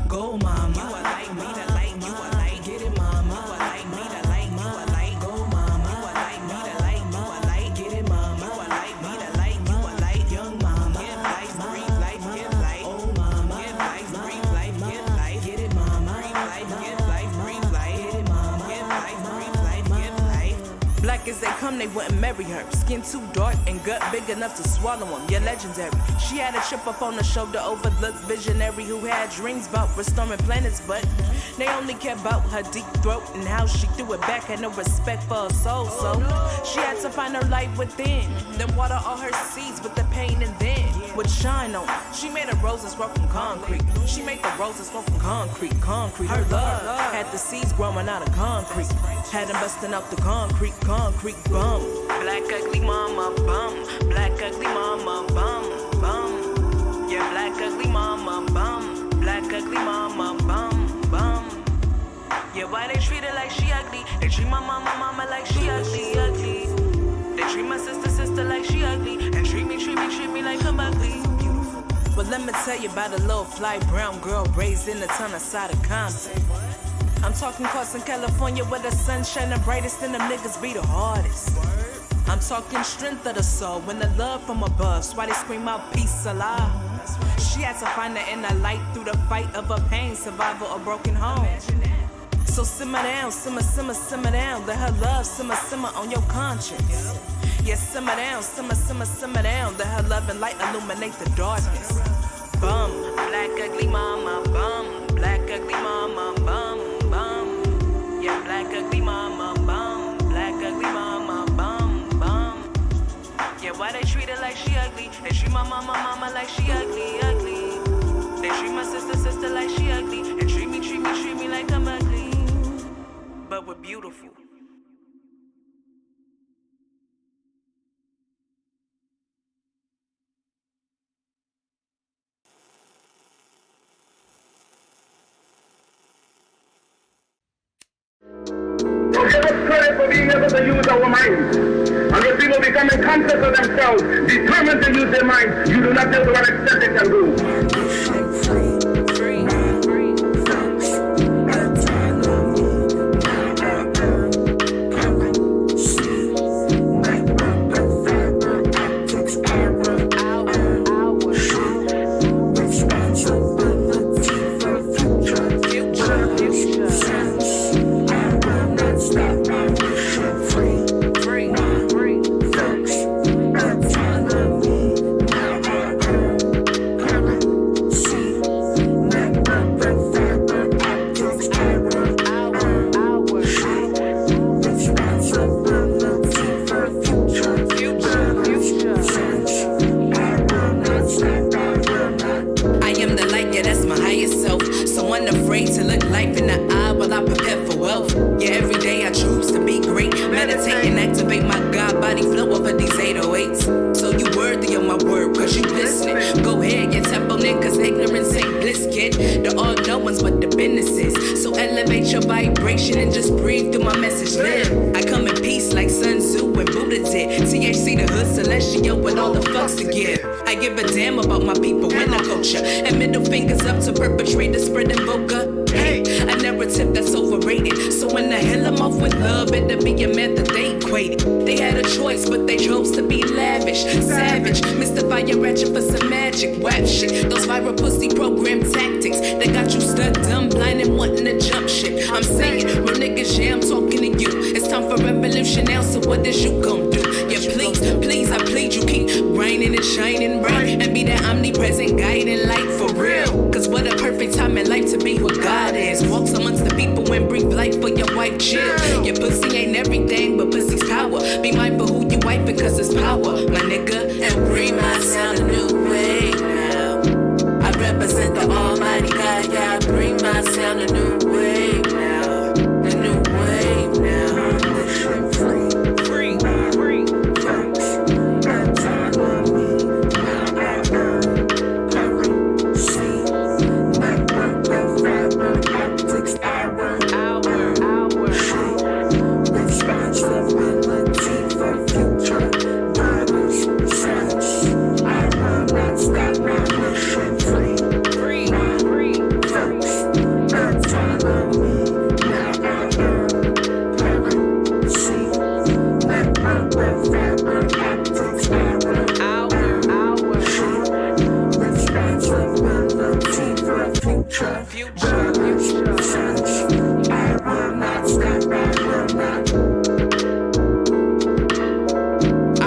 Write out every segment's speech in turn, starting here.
Go, mama. You are like me, to like you are like. Get it, mama. You are like me, to like you are like. Go, mama. You are like me, to like you are like. Get it, mama. You are like me, to like you are like. Young mama. Give life, breathe life, give life. Oh, mama. Give life, breathe life, give life. Get it, mama. Breathe life, give life, breathe life. Get it, mama. Give life, breathe life, give life. Black as they come, they wouldn't marry her. Skin too dark and gut big enough to swallow them. You're legendary. She had a chip up on the shoulder, overlooked visionary who had dreams about restoring planets, but they only cared about her deep throat and how she threw it back. Had no respect for her soul, so she had to find her light within. Then water all her seeds with the pain and then would shine on. She made her roses grow from concrete. She made the roses grow from concrete. Her love had the seeds growing out of concrete. Had them busting out the concrete bum. Black ugly mama bum. Black ugly mama bum. Bum. Yeah, black ugly mama bum. Black ugly mama bum. Yeah, why they treat her like she ugly? They treat my mama like she ugly. They treat my sister like she ugly. And treat me like I'm ugly. But let me tell you about a little fly brown girl raised in the town outside of Compton. I'm talking Carson, California, where the sun shine the brightest and them niggas be the hardest. I'm talking strength of the soul when the love from above. That's why they scream out peace, Allah. She had to find the inner light through the fight of her pain, survival of broken home. So simmer down, simmer down. Let her love simmer on your conscience. Yeah, simmer down. Let her love and light illuminate the darkness. Bum, black ugly mama, bum. Black ugly mama, bum. Yeah, black ugly mama, bum. Black ugly mama, bum. Yeah, why they treat her like she ugly? They treat my mama like she ugly. They treat my sister like she ugly. And treat me like I'm ugly. But we're beautiful. We give us credit for being able to use our minds. And when people becoming conscious of themselves, determined to use their minds, you do not know to what extent they can go. future, I will not stop,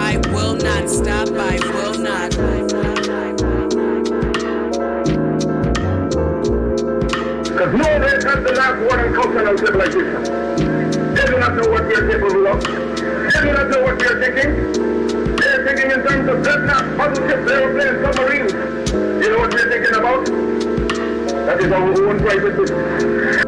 I will not stop, I will not. Because no one has the last word on cultural civilization. They do not know what we are capable of. They do not know what we are thinking. They are thinking in terms of dreadnoughts, puzzle ships, aeroplanes, submarines. You know what we are thinking about? That is our own private business.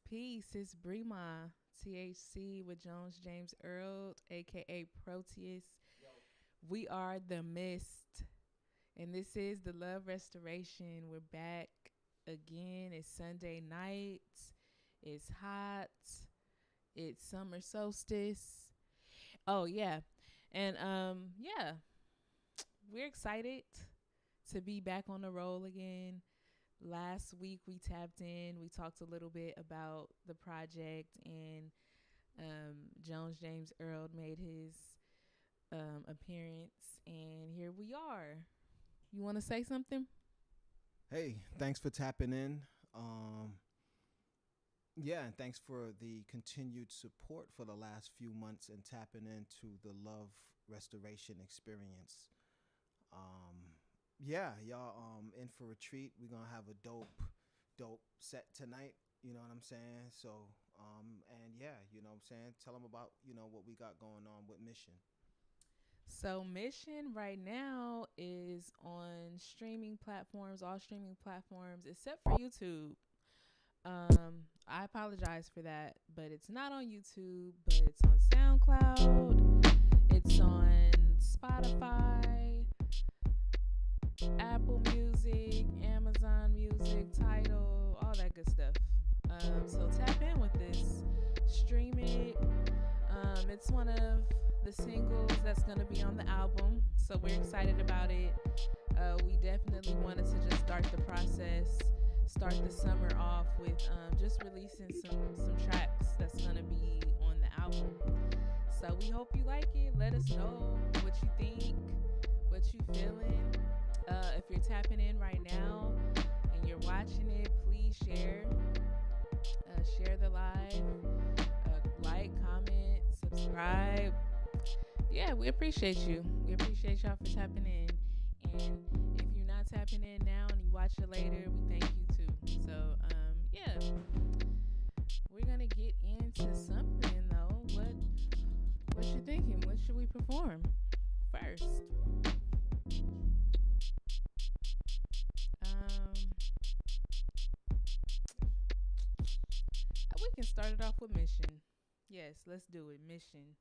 Peace. It's Brema, THC with Jones James Earl, aka Proteus. We are the Mist, and this is the Love Restoration. We're back again. It's Sunday night. It's hot. It's summer solstice. Oh yeah, and we're excited to be back on the roll again. Last week we tapped in. We talked a little bit about the project, and Jones James Earl made his appearance, and here we are. You want to say something? Hey, thanks for tapping in. And thanks for the continued support for the last few months and tapping into the Love Restoration experience. Y'all in for a treat. We're gonna have a dope set tonight, you know what I'm saying? So you know what I'm saying? Tell them about, what we got going on with Mission. So Mission right now is on streaming platforms, all streaming platforms except for YouTube. I apologize for that, but it's not on YouTube, but it's on SoundCloud. It's on Spotify, Apple Music, Amazon Music, Tidal, all that good stuff. So tap in with this, stream it. It's one of the singles that's going to be on the album, so we're excited about it. We definitely wanted to just start the process, start the summer off with just releasing some tracks that's going to be on the album. So we hope you like it. Let us know what you think, what you feeling. If you're tapping in right now and you're watching it, please share the live, like, comment, subscribe. Yeah, we appreciate you. We appreciate y'all for tapping in. And if you're not tapping in now and you watch it later, we thank you too. So, we're gonna get into something though. What you thinking? What should we perform first? We can start it off with Mission. Yes, let's do it. Mission.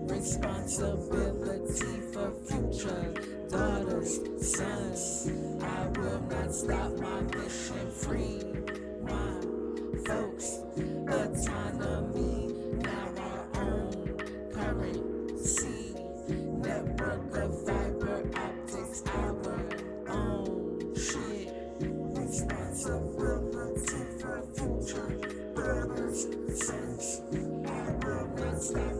Responsibility for future daughters, sons. I will not stop my mission. Free my folks. Autonomy, now our own currency. Network of fiber optics, our own shit. Responsibility for future daughters, sons. I will not stop.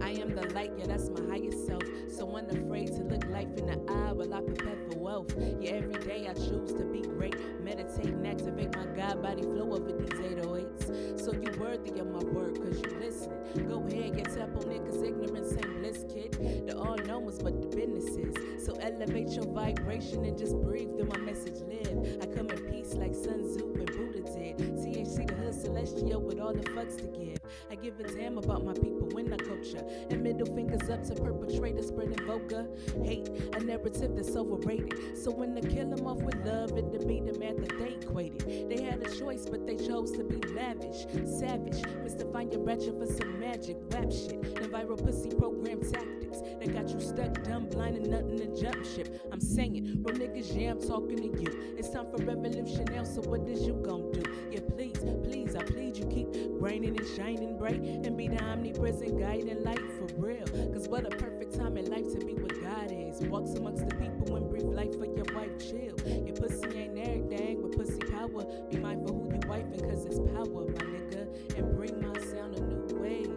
I am the light, yeah, that's my highest self. So unafraid to look life in the eye while I prepare for wealth. Yeah, every day I choose to be great. Meditate and activate my God body flow over these 808s. So you worthy of my word, cause you listening. Go ahead, get tap on it, cause ignorance ain't bliss, kid. The all knowers, but the businesses. So elevate your vibration and just breathe through my message live. I come in peace like Sun Tzu and Buddha did. THC the hood celestial with all the fucks to give. I give a damn about my people in the culture. And middle fingers up to perpetrators spreading vulgar hate, a narrative that's overrated. So when they kill them off with love, it'll be the math that they equated. They had a choice, but they chose to be lavish, savage, mystifying your ratchet for some magic rap shit. The viral pussy program tactics that got you stuck, dumb, blind, and nothing to jump ship. I'm saying, bro niggas, yeah, I'm talking to you. It's time for revolution now, so what is you gon' do? Yeah, please, please, I plead you keep braining and shining bright and be the omnipresent guiding light for real. Cause what a perfect time in life to be what God is. Walks amongst the people and breathe life for your wife, chill. Your pussy ain't everything, but pussy power. Be mindful who you wifing, cause it's power, my nigga. And bring my sound a new wave.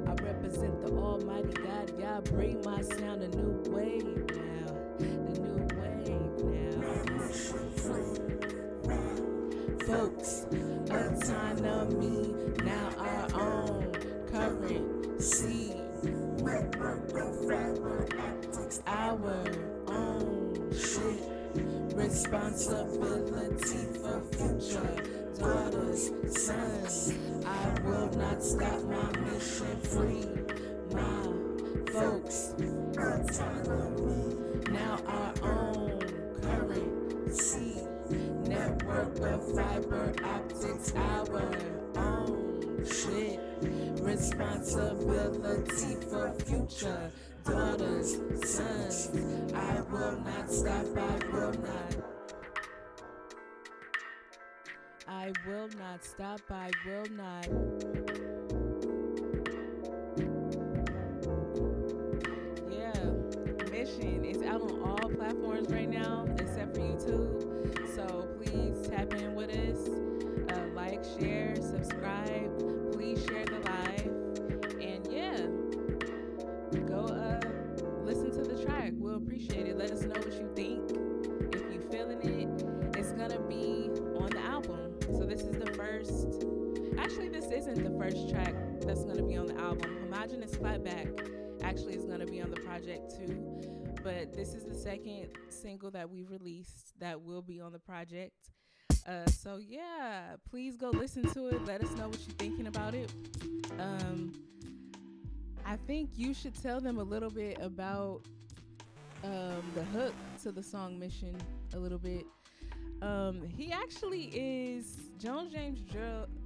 I represent the almighty God, y'all bring my sound a new wave now. The new wave now. Folks, autonomy, now our own currency. Our own shit. Responsibility for future daughters, sons. I will not stop my mission. Free my folks. Autonomy, now our own currency. Network of fiber optics, our own shit. Responsibility for future daughters, sons. I will not stop, I will not. I will not stop, I will not. Yeah, Mission is out on all platforms right now except for YouTube. So please tap in with us. Like, share, subscribe. Please share the live. And yeah, go listen to the track. We'll appreciate it. Let us know what you think. If you feeling it, it's gonna be on the album. So this is the first. Actually, this isn't the first track that's gonna be on the album. Homogenous Clapback actually is gonna be on the project too. But this is the second single that we released that will be on the project. So yeah, please go listen to it. Let us know what you're thinking about it. I think you should tell them a little bit about the hook to the song Mission a little bit. He actually is, Jones James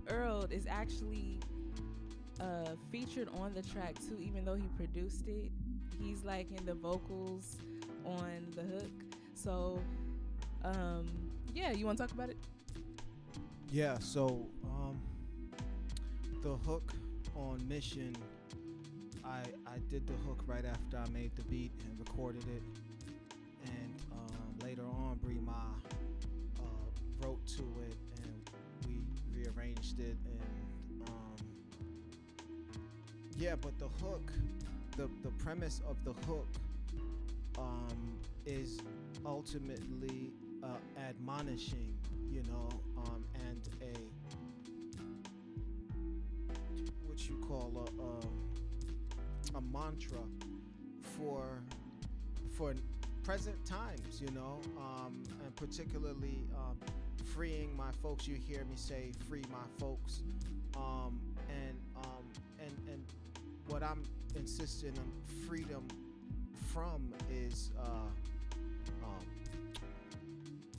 Earl is actually featured on the track too, even though he produced it. He's like in the vocals on the hook. So yeah, you want to talk about it? Yeah, so the hook on Mission, I did the hook right after I made the beat and recorded it, and later on Bree Ma wrote to it and we rearranged it, and yeah, but the hook, the premise of the hook is ultimately admonishing, you know, and what you call a mantra for present times, you know, and particularly freeing my folks. You hear me say free my folks, and what I'm insisting on freedom from is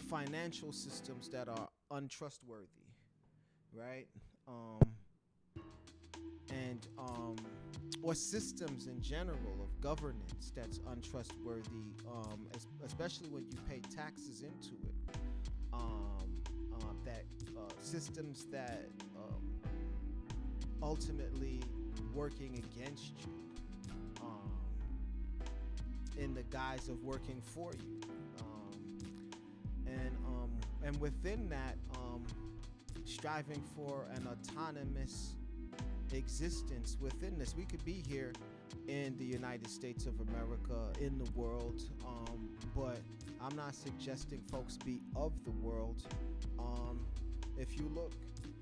financial systems that are untrustworthy, right? Or systems in general of governance that's untrustworthy, especially when you pay taxes into it. That systems that ultimately working against you in the guise of working for you. And within that, striving for an autonomous existence within this. We could be here in the United States of America, in the world, but I'm not suggesting folks be of the world. If you look,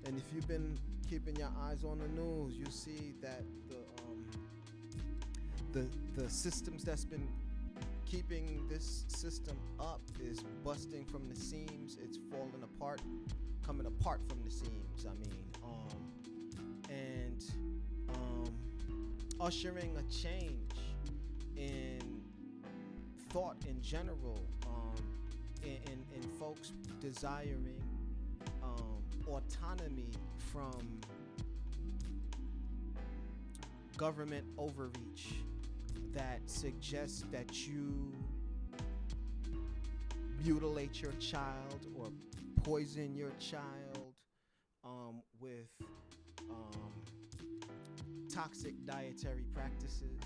and if you've been keeping your eyes on the news, you see that the systems that's been keeping this system up is busting from the seams. It's falling apart coming apart from the seams. I mean, and ushering a change in thought in general, in folks desiring autonomy from government overreach that suggests that you mutilate your child or poison your child with toxic dietary practices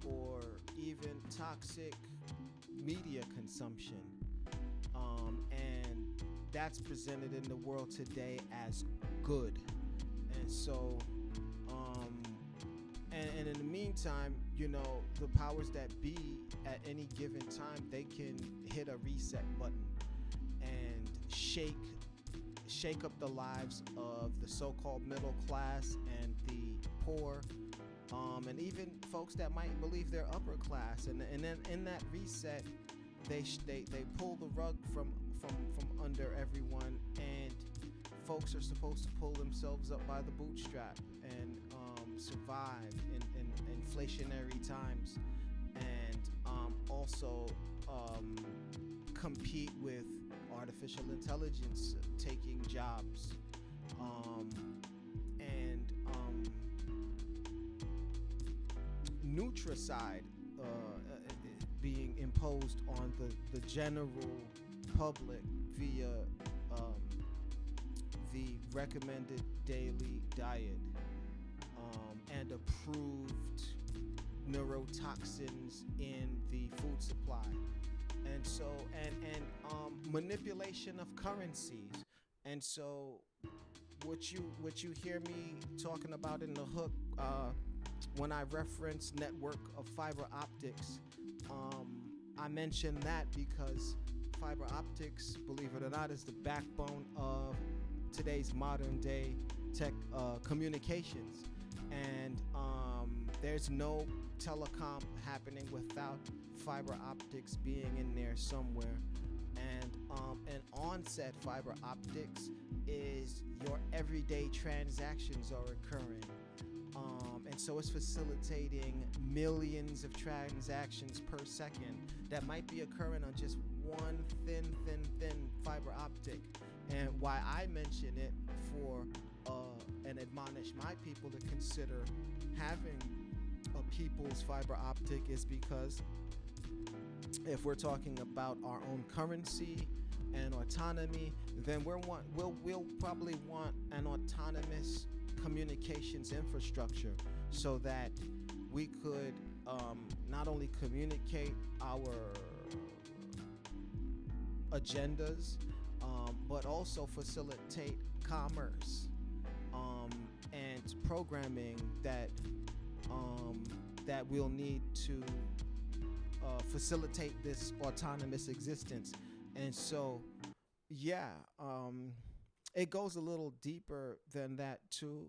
or even toxic media consumption. And that's presented in the world today as good. And so, and in the meantime, you know, the powers that be at any given time, they can hit a reset button and shake up the lives of the so-called middle class and the poor, and even folks that might believe they're upper class. And then in that reset, they pull the rug from under everyone, and folks are supposed to pull themselves up by the bootstrap and survive in inflationary times, and also compete with artificial intelligence taking jobs, and nutricide being imposed on the general public via the recommended daily diet, and approved neurotoxins in the food supply, and so and manipulation of currencies. And so what you hear me talking about in the hook, when I reference network of fiber optics, I mention that because fiber optics, believe it or not, is the backbone of today's modern day tech communications. And there's no telecom happening without fiber optics being in there somewhere. And on-set fiber optics is your everyday transactions are occurring. And so it's facilitating millions of transactions per second that might be occurring on just one thin fiber optic. And why I mention it for and admonish my people to consider having a people's fiber optic is because if we're talking about our own currency and autonomy, then we'll probably want an autonomous communications infrastructure so that we could not only communicate our agendas, but also facilitate commerce and programming that we'll need to facilitate this autonomous existence. And so, yeah, it goes a little deeper than that too,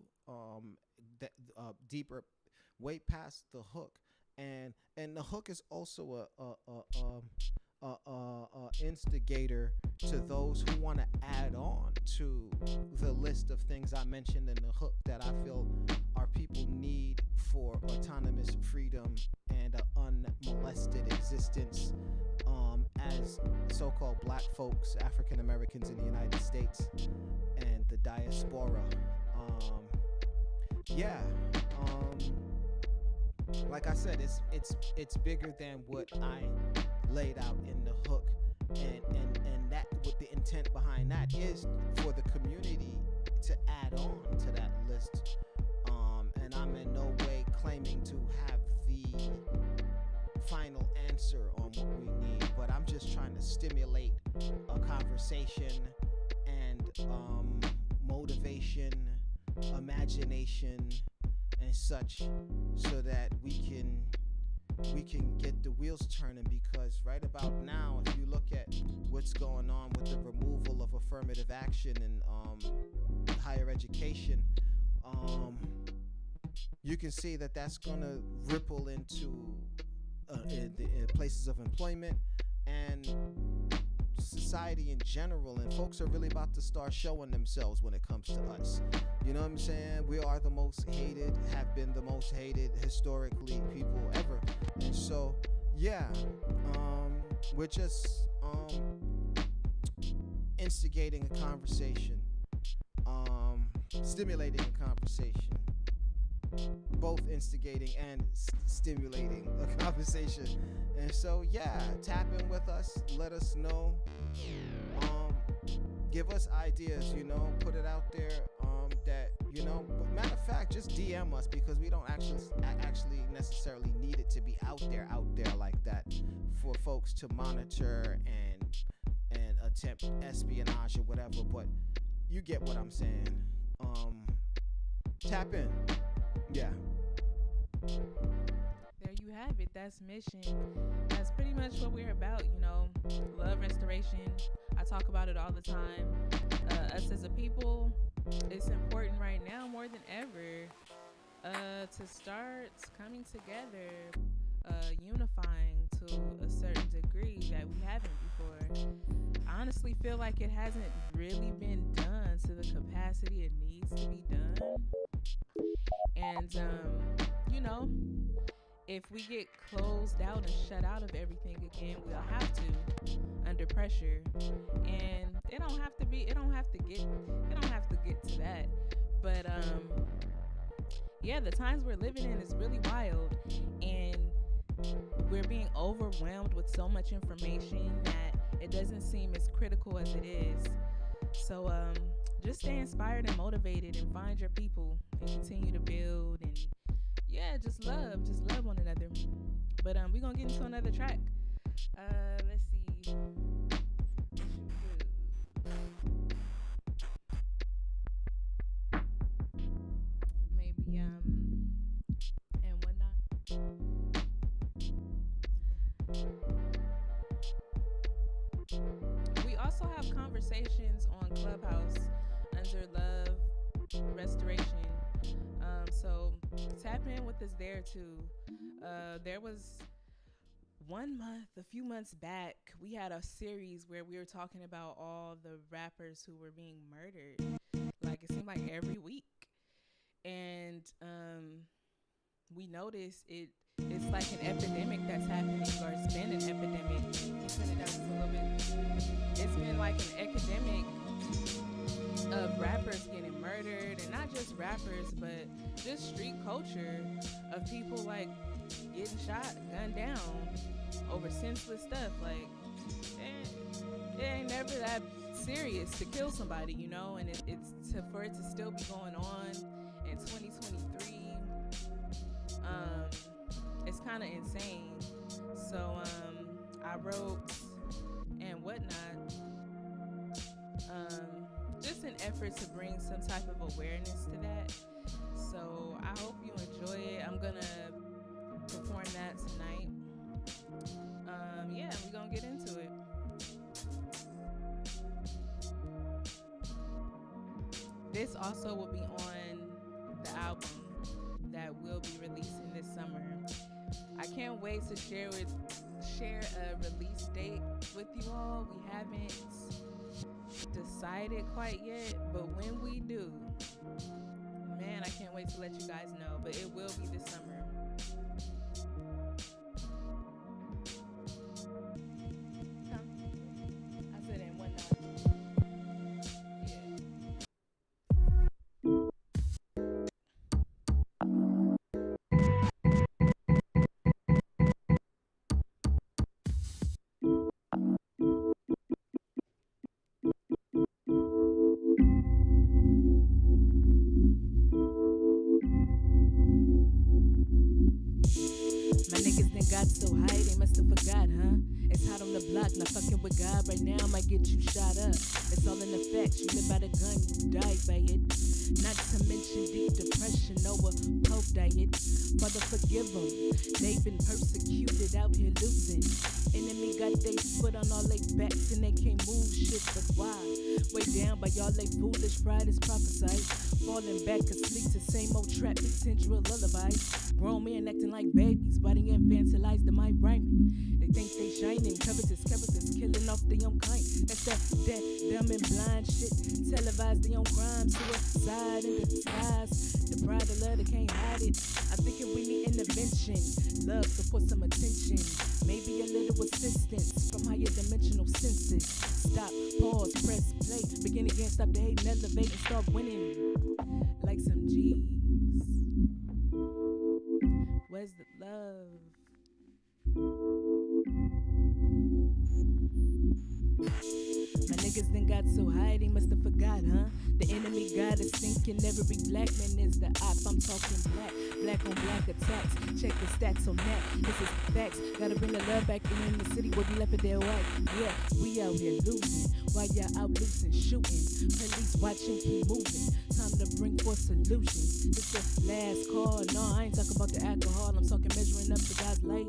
deeper, way past the hook, and the hook is also a instigator to those who want to add on to the list of things I mentioned in the hook that I feel our people need for autonomous freedom and an unmolested existence as so-called black folks, African Americans in the United States and the diaspora. Like I said, it's bigger than what I laid out in the hook, and that what the intent behind that is for the community to add on to that list. And I'm in no way claiming to have the final answer on what we need, but I'm just trying to stimulate a conversation and motivation, imagination, and such, so that we can get the wheels turning. Because right about now, if you look at what's going on with the removal of affirmative action in higher education, you can see that that's going to ripple into in places of employment, and society in general, and folks are really about to start showing themselves when it comes to us. You know what I'm saying? We are the most hated, have been the most hated historically people ever. And so, yeah, we're just instigating a conversation, stimulating a conversation, both instigating and stimulating a conversation. And so, yeah, tap in with us, let us know, give us ideas, you know, put it out there, that, you know, but matter of fact, just DM us, because we don't actually necessarily need it to be out there like that for folks to monitor and attempt espionage or whatever. But you get what I'm saying. Tap in. Yeah. There you have it. That's mission. That's pretty much what we're about, you know. Love restoration. I talk about it all the time. Us as a people, it's important right now more than ever to start coming together, unifying to a certain degree that we haven't before. I honestly feel like it hasn't really been done to the capacity it needs to be done. And, you know, if we get closed out and shut out of everything again, we'll have to, under pressure. And it don't have to get to that. But, yeah, the times we're living in is really wild. And we're being overwhelmed with so much information that it doesn't seem as critical as it is. So, just stay inspired and motivated and find your people and continue to build and, yeah, just love one another. But we're gonna get into another track. Let's see. Maybe and whatnot. We also have conversations on Clubhouse under Love Restoration. So tap in with us there too. There was 1 month, a few months back, we had a series where we were talking about all the rappers who were being murdered. Like, it seemed like every week. And we noticed it's like an epidemic that's happening, or it's been an epidemic. Turn it down just a little bit. It's been like an epidemic of rappers getting murdered, and not just rappers, but just street culture of people like getting shot, gunned down over senseless stuff. Like, it ain't never that serious to kill somebody, you know. And for it to still be going on in 2023, it's kind of insane. So I wrote and whatnot, just an effort to bring some type of awareness to that. So I hope you enjoy it. I'm gonna perform that tonight. Yeah, we're gonna get into it. This also will be on the album that we'll be releasing this summer. I can't wait to share a release date with you all. We haven't decided quite yet, but when we do, man, I can't wait to let you guys know. But it will be this summer. I said in one night. Yeah. My niggas done got so high, they must have forgot, huh? It's hot on the block, not fucking with God right now, might get you shot up. It's all in the facts, you live by the gun, you die by it. Not to mention deep depression over coke diet. Father, forgive them, they've been persecuted out here losing. Enemy got they foot on all they backs and they can't move shit, but why? Way down by y'all they foolish pride is prophesied. Falling back asleep to same old trap, central lullaby. Grown men acting like babies, but they infantilize the mind rhyming. They think they shining, covetous characters killing off their own kind. That's that dumb and blind shit. Televise their own crime, suicide in the disguise. The pride of love, they can't hide it. I'm thinking we need intervention, love, support, some attention. Maybe a little assistance from higher dimensional senses. Stop, pause, press play. Begin again, stop the hate and elevate and start winning. Like some G's. Where's the love? My niggas then got so high, they must have forgot, huh? The enemy got us thinking every black man is the op. I'm talking black on black attacks. Check the stats on that. This is facts. Gotta bring the love back in the city where we left it there white. Yeah, we out here losing while y'all out loose and shooting. Police watching, keep moving. Time to bring forth solutions. This the last call. No, I ain't talking about the alcohol. I'm talking measuring up to God's light.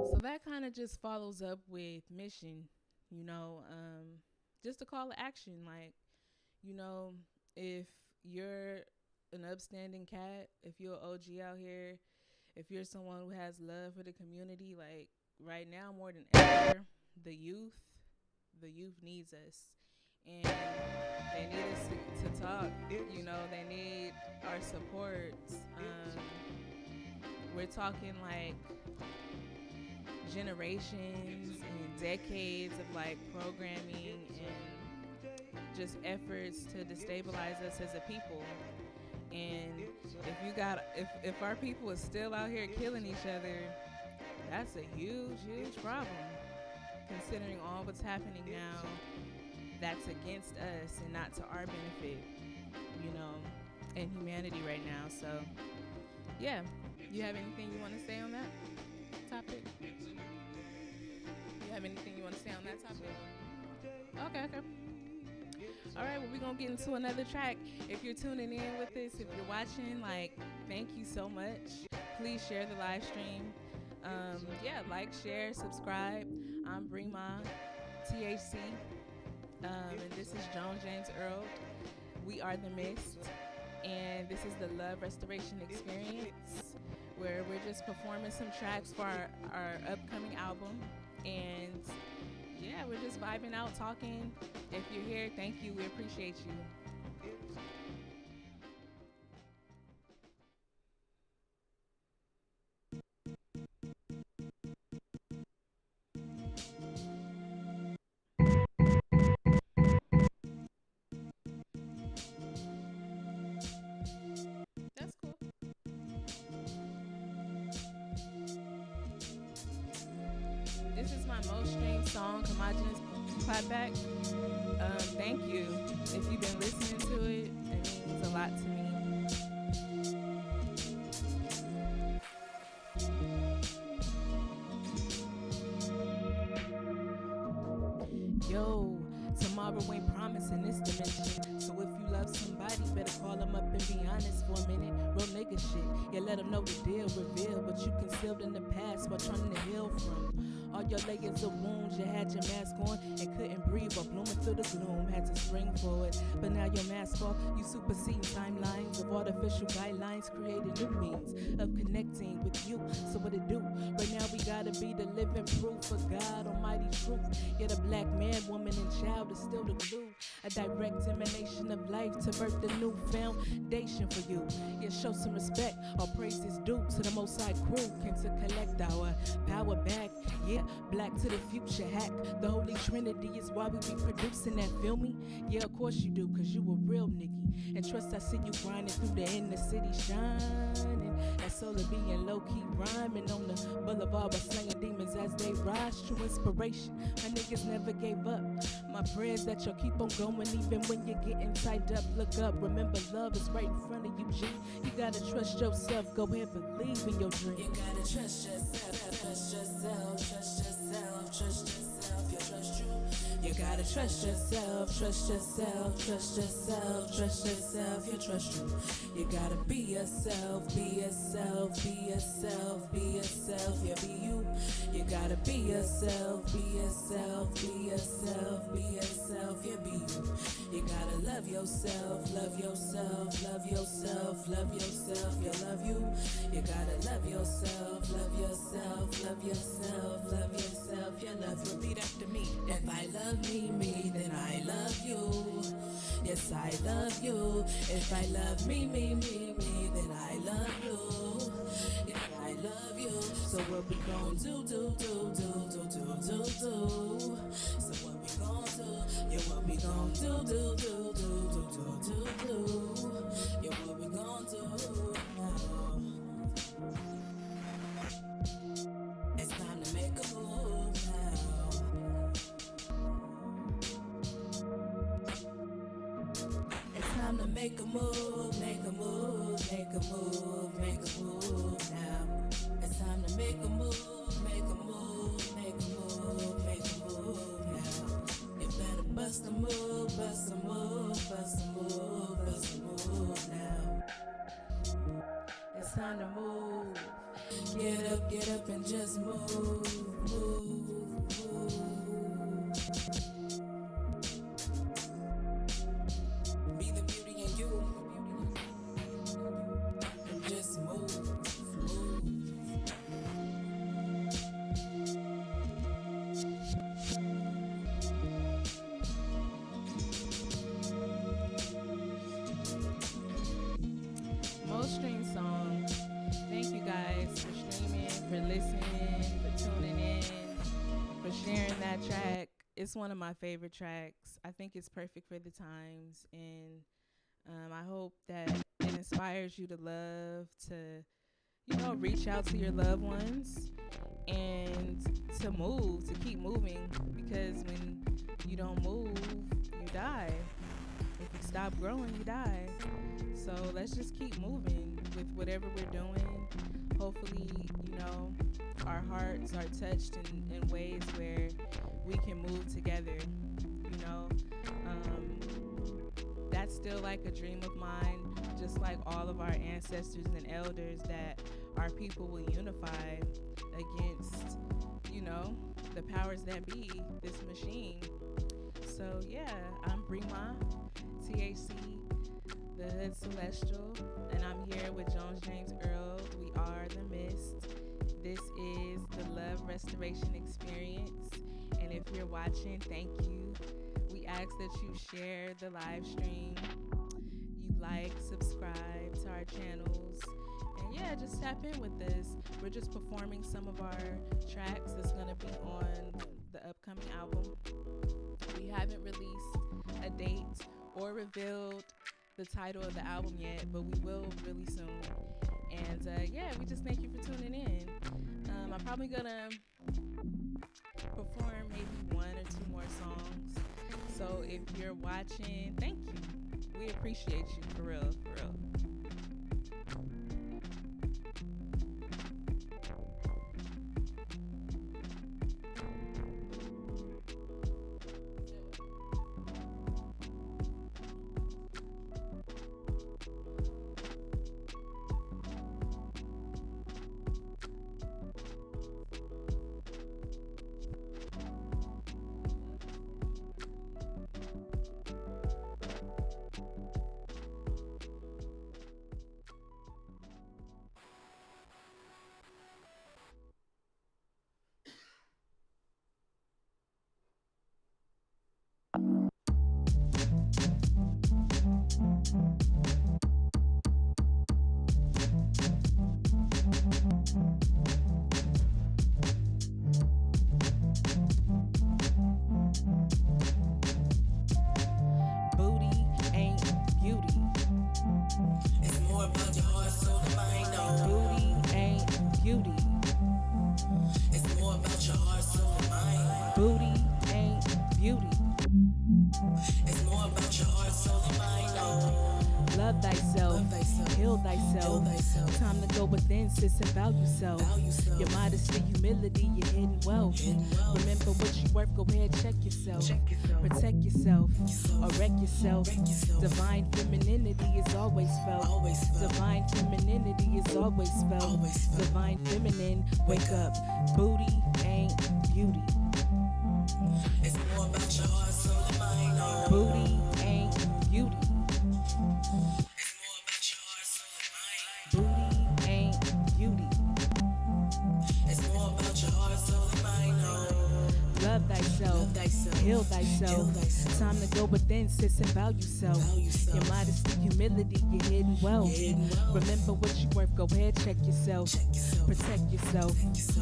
So that kind of just follows up with mission, just a call to action. Like, if you're an upstanding cat, if you're an OG out here, if you're someone who has love for the community, like right now more than ever, the youth needs us. And they need us to talk, they need our support. We're talking like generations and decades of like programming and just efforts to destabilize us as a people. And if our people is still out here killing each other, that's a huge problem, considering all what's happening now that's against us and not to our benefit, and humanity right now. So yeah, you have anything you want to say on that topic? You have anything you want to say on that topic? Okay. All right, well, we're going to get into another track. If you're tuning in with this, if you're watching, thank you so much. Please share the live stream. Like, share, subscribe. I'm Brima THC, and this is Joan James Earl. We are The Mist, and this is the Love Restoration Experience, where we're just performing some tracks for our upcoming album. And yeah, we're just vibing out, talking. If you're here, thank you. We appreciate you. That's cool. This is my most streamed song, Homogenous Clapback. Thank you. If you've been listening to it, it means a lot to me. Yo, tomorrow ain't promising this dimension. So if you love somebody, better call them up and be honest for a minute. Real nigga shit. Yeah, let them know the deal, reveal what you concealed in the past while trying to heal from. All your layers of wounds, you had your mask on and couldn't breathe while blooming through the gloom. Had to spring forward, but now your mask off. You supersede timelines of artificial guidelines, creating new means of connecting with you. So what it do? Right now we gotta be the living proof of God Almighty truth. Yet a black man, woman, and child is still the glue. A direct emanation of life to birth a new foundation for you. Yeah, show some respect. All praise is due to the Most High crew. Came to collect our power back. Yeah, black to the future hack. The Holy Trinity is why we be producing that, feel me? Yeah, of course you do, cause you a real nigga. And trust I see you grinding through the inner city shining. That soul of being low-key rhyming on the boulevard by slaying demons as they rise. True inspiration, my niggas never gave up. My prayers that you'll keep on going even when you're getting tied up. Look up, remember love is right in front of you, G. You gotta trust yourself, go ahead, believe in your dream. You gotta trust yourself, trust yourself, trust yourself, trust yourself, you trust you. You gotta trust yourself, trust yourself, trust yourself, trust yourself, you trust you. You gotta be yourself, be yourself, be yourself, be yourself, yeah, be you. You gotta be yourself, be yourself, be yourself, be yourself, yeah, be you. You gotta love yourself, love yourself, love yourself, love yourself, you love you. You gotta love yourself, love yourself, love yourself, love yourself, you love you. Repeat after me. If I love me, then I love you. Yes, I love you. If I love me, then I love you. If I love you. So what we gon' do? So what we gon' do? Yeah, what we gon' do? Yeah, what we gon' do now? It's time to make a move now. It's time to make a move, make a move, make a move, make a move now. It's time to make a move, make a move, make a move, make a move now. You better bust a move, bust a move, bust a move, bust a move now. It's time to move. Get up and just move, move, move. Be the beauty in you. And just move, move. Most stream songs. Thank you guys for streaming, for listening, for tuning in, for sharing that track. It's one of my favorite tracks. I think it's perfect for the times, and I hope that it inspires you to love, to reach out to your loved ones, and to move, to keep moving, because when you don't move, you die. If you stop growing, you die. So let's just keep moving with whatever we're doing. Hopefully, our hearts are touched in ways where we can move together. That's still like a dream of mine, just like all of our ancestors and elders, that our people will unify against, the powers that be, this machine. So yeah, I'm Brima, THC, the Hood Celestial, and I'm here with Jones James Earl. We are the Mist. This is the Love Restoration Experience, and if you're watching, thank you. We ask that you share the live stream, you like, subscribe to our channels, and yeah, just tap in with us. We're just performing some of our tracks that's going to be on the upcoming album. We haven't released a date or revealed the title of the album yet, but we will really soon. And yeah, we just thank you for tuning in. I'm probably gonna perform maybe one or two more songs. So if you're watching, thank you. We appreciate you, for real, for real. sis, and value self. Your modesty, humility, your hidden wealth. Remember what you worth, go ahead, check yourself. Protect yourself or wreck yourself. Divine femininity is always felt. Divine femininity is always felt. Divine feminine, wake up. Booty ain't beauty. It's more about your heart, soul, and mind. Booty ain't beauty. It's more about your heart, soul, and mind. Booty ain't beauty. It's more about your heart, soul, and mind. Love thyself, heal thyself. Time to go within, sis, and value self. Your modesty, humility, your hidden wealth. Remember what you worth, go ahead, check yourself. Protect yourself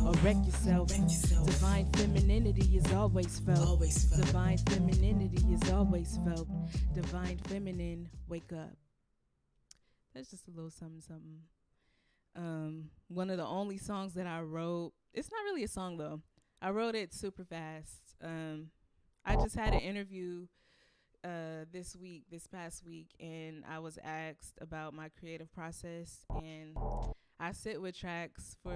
or wreck yourself. Divine femininity is always felt. Divine femininity is always felt. Divine feminine, wake up. That's just a little something. One of the only songs that I wrote, it's not really a song though. I wrote it super fast. I just had an interview this past week, and I was asked about my creative process, and I sit with tracks for,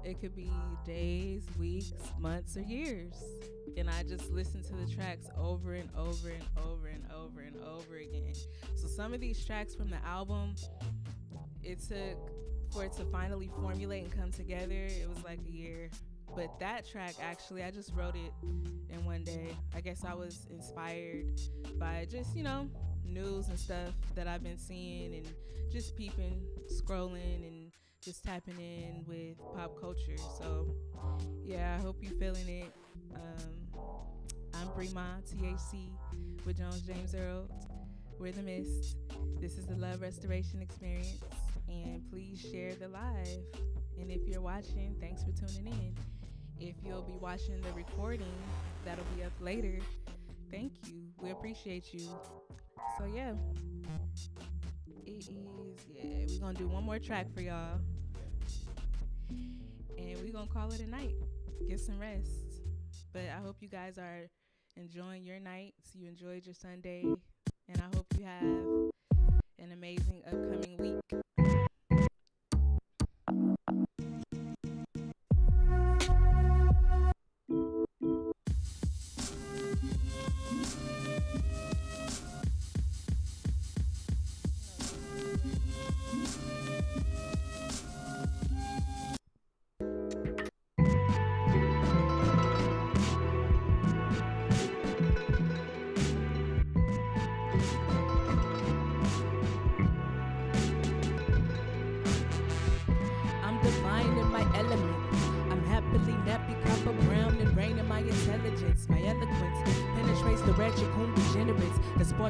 it could be days, weeks, months, or years, and I just listen to the tracks over and over and over and over and over again. So some of these tracks from the album, it took for it to finally formulate and come together, it was like a year. But that track, actually, I just wrote it in one day. I guess I was inspired by just, news and stuff that I've been seeing and just peeping, scrolling, and just tapping in with pop culture. So, yeah, I hope you're feeling it. I'm Brima, THC, with Jones James Earl. We're The Mist. This is the Love Restoration Experience. And please share the live. And if you're watching, thanks for tuning in. If you'll be watching the recording, that'll be up later. Thank you. We appreciate you. So yeah, we're gonna do one more track for y'all. And we're gonna call it a night. Get some rest. But I hope you guys are enjoying your nights. You enjoyed your Sunday. And I hope you have an amazing upcoming week.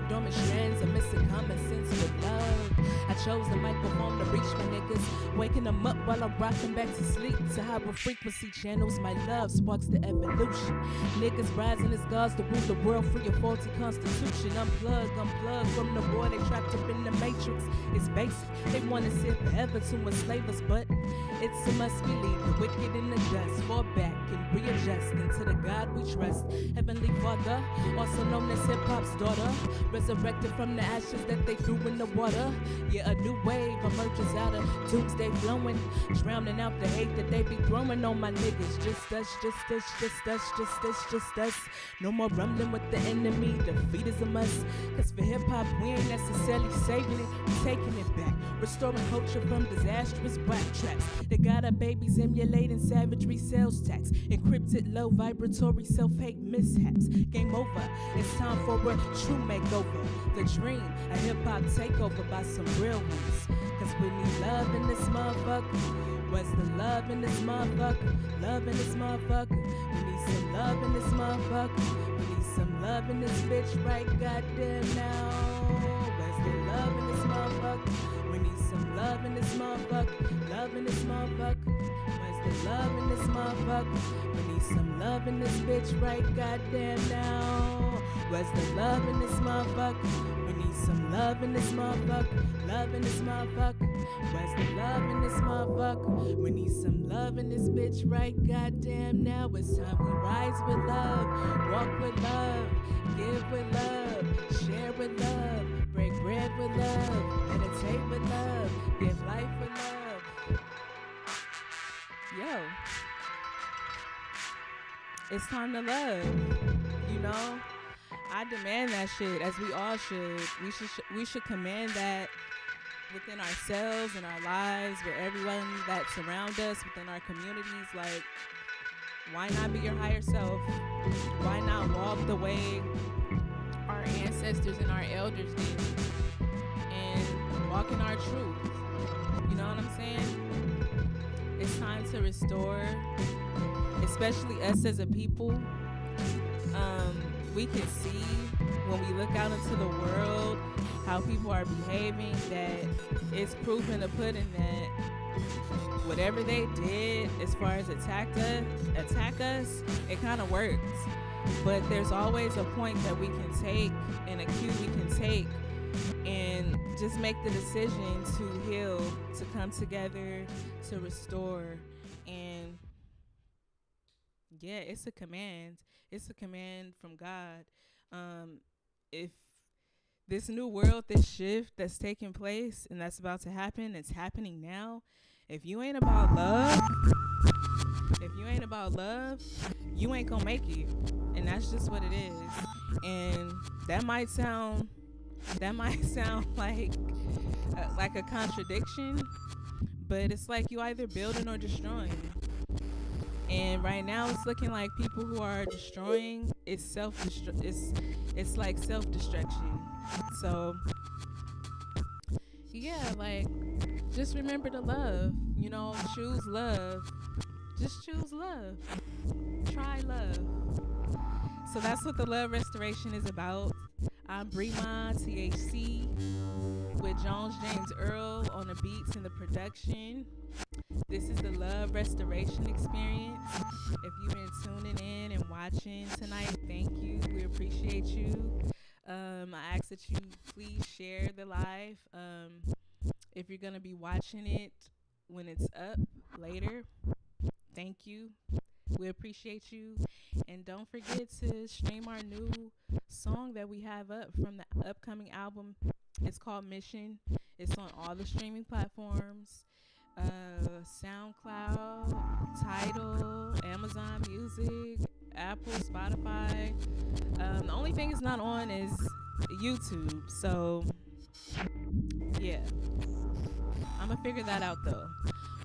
Dormant strands of missing common sense with love. I chose the microphone to reach my niggas, waking them up while I'm rocking back to sleep. To higher frequency channels, my love sparks the evolution. Niggas rising as gods to rule the world, free of faulty constitution. Unplug from the war, they trapped up in the matrix. It's basic, they wanna sit forever to enslave us, but it's a must we leave the wicked in the dust. Fall back and readjust into the God we trust. Heavenly Father, also known as hip-hop's daughter, resurrected from the ashes that they threw in the water. Yeah, a new wave emerges out of doomsday flowing, drowning out the hate that they be throwing on my niggas. Just us. No more rumbling with the enemy, defeat is a must. Cause for hip-hop, we ain't necessarily saving it, we're taking it back. Restoring culture from disastrous whack tracks. They got our babies emulating savagery, sales tax, encrypted low vibratory self-hate mishaps. Game over, it's time for a true makeover. The dream, a hip-hop takeover by some real ones. Cause we need love in this motherfucker. Where's the love in this motherfucker? Love in this motherfucker. We need some love in this motherfucker. We need some love in this bitch right goddamn now. Where's the love in this motherfucker? We need some love in this motherfucker. Love in this motherfucker. Where's the love in this motherfucker? We need some love in this bitch right goddamn now. Where's the love in this motherfucker? We need some love in this motherfucker. Love in this motherfucker. Where's the love in this motherfucker? We need some love in this bitch right goddamn now. It's time we rise with love, walk with love, give with love, share with love, break bread with love, meditate with love, give life with love. yo, it's time to love. You know, I demand that shit, as we all should. We should command that within ourselves and our lives, with everyone that surround us, within our communities. Like, why not be your higher self? Why not walk the way our ancestors and our elders did and walk in our truth? You know what I'm saying? It's time to restore, especially us as a people. We can see when we look out into the world how people are behaving, that it's proof in the pudding that whatever they did as far as attack us, it kind of works. But there's always a point that we can take and a cue we can take and just make the decision to heal, to come together, to restore. And yeah, it's a command. It's a command from God. If this new world, this shift that's taking place and that's about to happen, it's happening now. If you ain't about love, you ain't gonna make it. And that's just what it is. And that might sound like a contradiction, but it's like you either building or destroying. And right now it's looking like people who are destroying, it's like self-destruction. So yeah, like, just remember to love, you know, choose love. Just choose love. Try love. So that's what the Love Restoration is about. I'm Bremon THC with Jones James Earl on the beats and the production. This is the Love Restoration Experience. If you've been tuning in and watching tonight, thank you. We appreciate you. I ask that you please share the live. If you're going to be watching it when it's up later, thank you. We appreciate you. And don't forget to stream our new song that we have up from the upcoming album. It's called Mission. It's on all the streaming platforms. SoundCloud, Tidal, Amazon Music, Apple, Spotify. The only thing it's not on is YouTube. So yeah, I'm gonna figure that out though.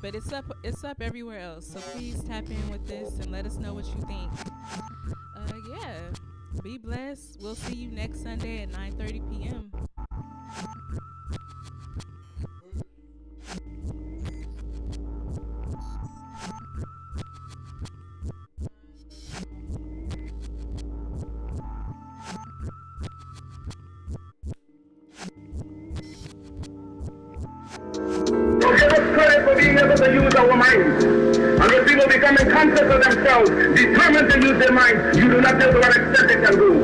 But it's up everywhere else. So please tap in with this and let us know what you think. Yeah, be blessed. We'll see you next Sunday at 9:30 p.m. Being able to use our minds. And when people becoming conscious of themselves, determined to use their minds, you do not know to what extent they can go.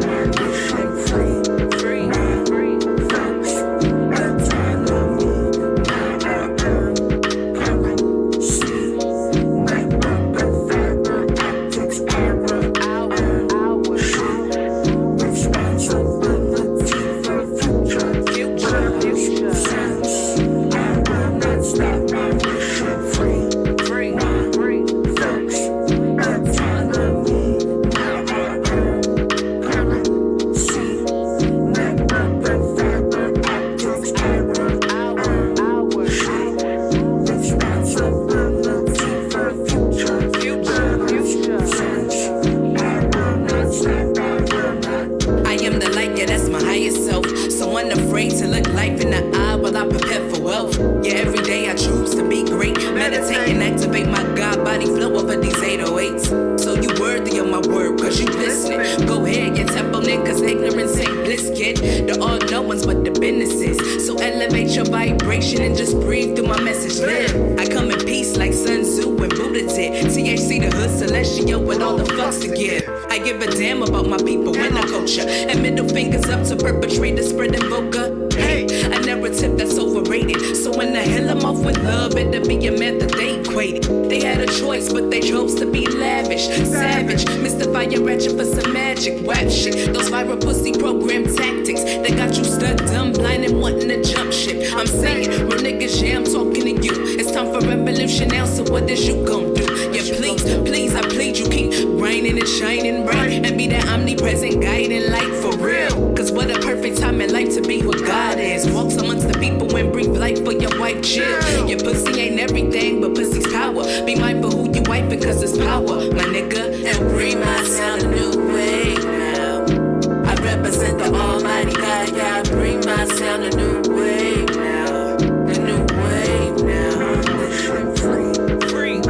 I'm saying, real niggas, yeah, I'm talking to you. It's time for revolution now, so what is you gon' do? yeah, please, I plead you keep raining and shining bright and be that omnipresent guiding light for real. Cause what a perfect time in life to be who God is. Walks amongst the people and breathe life for your wife, chill. Your pussy ain't everything, but pussy's power. Be mindful who you wifing, cause it's power, my nigga. And bring my sound a new way now. I represent the almighty God, yeah. Bring my sound a new way now. A new way now. Free.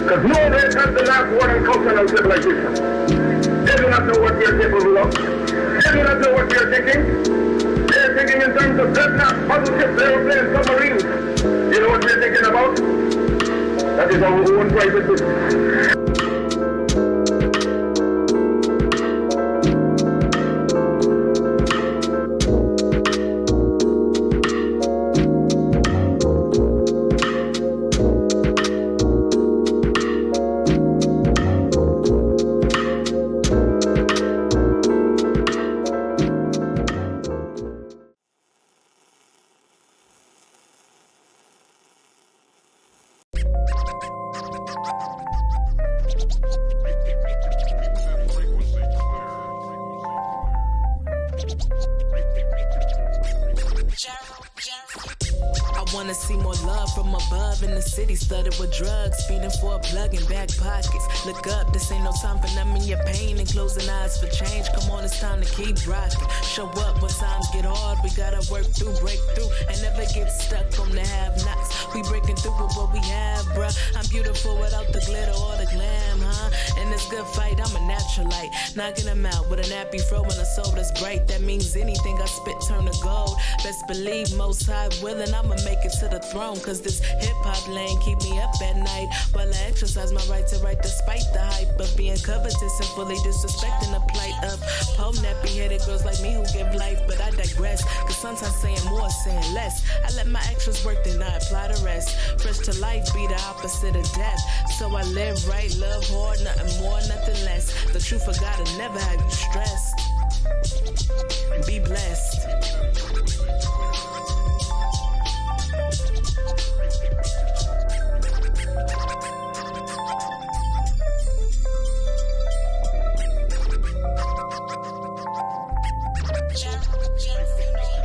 Because no, there comes the last word on cultural civilization. They do not know what we are capable of. They do not know what we are thinking. They are thinking in terms of dreadnoughts, puzzle ships, airplanes, submarines. You know what we are thinking about? That is our own private business. I wanna see more love from above in the city, studded with drugs, feeding for a plug in back pockets. Look up, this ain't no time for numbing your pain and closing eyes for change. Come on, it's time to keep rocking. Show up when times get hard, we gotta work through, break through, and never get stuck on the have-nots. We breaking through with what we have, bruh. I'm beautiful without the glitter or the glam, huh? In this good fight, I'm a natural light, knocking them out with a nappy fro and a soul that's bright. That means anything I spit turn to gold. Best believe most high willing, I'ma make it to the throne. Cause this hip-hop lane keep me up at night while I exercise my right to write despite the hype of being covetous and fully disrespecting the plight of poor nappy-headed girls like me who give life. But I digress, cause sometimes saying more is saying less. I let my actions work, then I apply the rest. Fresh to life be the opposite of death. So I live right, love hard, nothing more, nothing less. The truth of God will never have you stressed. Be blessed. Jeff,